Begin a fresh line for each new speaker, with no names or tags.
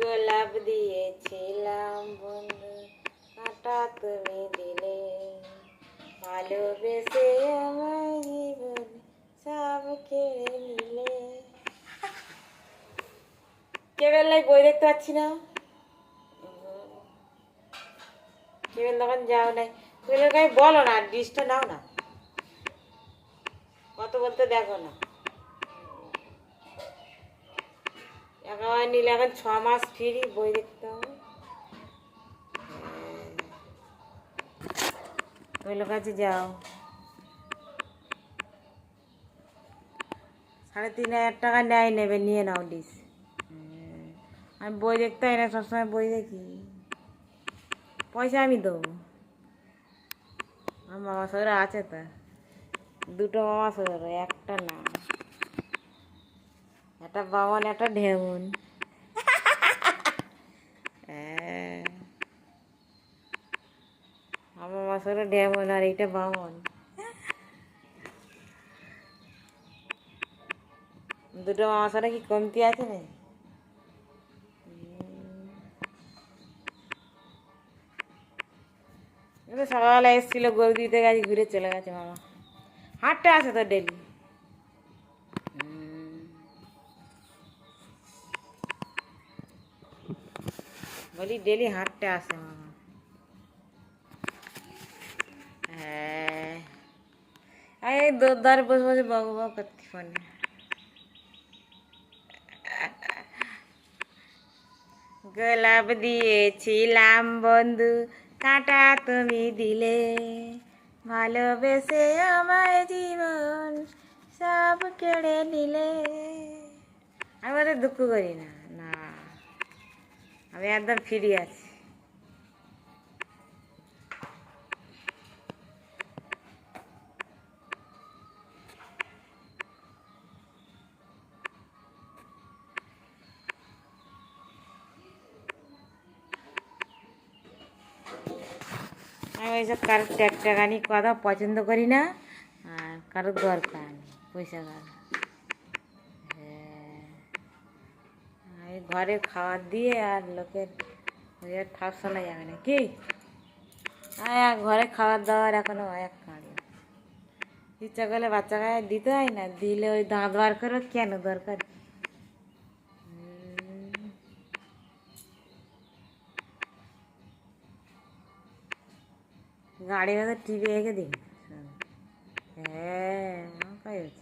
গোলাপ দিয়েছিলাম বন্ধু, কাঁটা তুমি দিলে, ভালোবেসে আমার জীবন সব কেড়ে নিলে। কেবেলায় বই দেখতে পাচ্ছি না, কেবেল তখন যাও নাই, কেবেলকে বলো না, ডিসটা নাও না, কত বলতে দেখো না। একেবারে নিলে এখন 6 মাস ফ্রি বই দেখতে হবে। ওই লোক কাছে যাও, 3,500 টাকা নেবে, নিয়ে নাও ডিস। আমি বই দেখতে হয় না, সবসময় বই দেখি, পয়সা আমি দেবো। আমার মামা শহরে আছে তো, 2টো মামা শহরে, একটা না, একটা বামন একটা ঢেমন। আমার মামা শহরে ঢেমন আর এইটা বামন, 2টো মামা শহরে কি কমতি আছে না? সকালবেলা এসেছিল, গরু দিতে গেছে, ঘুরে চলে গেছে মামা। হাঁটতে আসে তো ডেলি। বলি ডেলি হাঁটতে আসে মামা। হ্যাঁ, এই ধারে বসে বসে বাবু বাবু করতে ফোনে। গোলাপ দিয়েছিলাম বন্ধু, কাঁটা তুমি দিলে, ভালোবেসে আমায় জীবন সব কেড়ে নিলে। আমি ওদের দুঃখ করি না, না, আমি একদম ফ্রি আছি। আমি ওইসব কারোর ট্যাগটাগানি কথা পছন্দ করি না, আর কারোর দরকার নেই পয়সা কার। হ্যাঁ, এই ঘরে খাবার দিয়ে আর লোকের ওই আর ঠাপ শোনা যাবে না কি? ঘরে খাবার দাবার এখনো এক কাঁড়, ইচ্ছা করলে বাচ্চা গায়ে দিতে হয় না, দিলে ওই দাঁত বার করে কেন দরকার। গাড়ি হয়তো টিভি রেখে দিন। হ্যাঁ, কাজ হচ্ছে।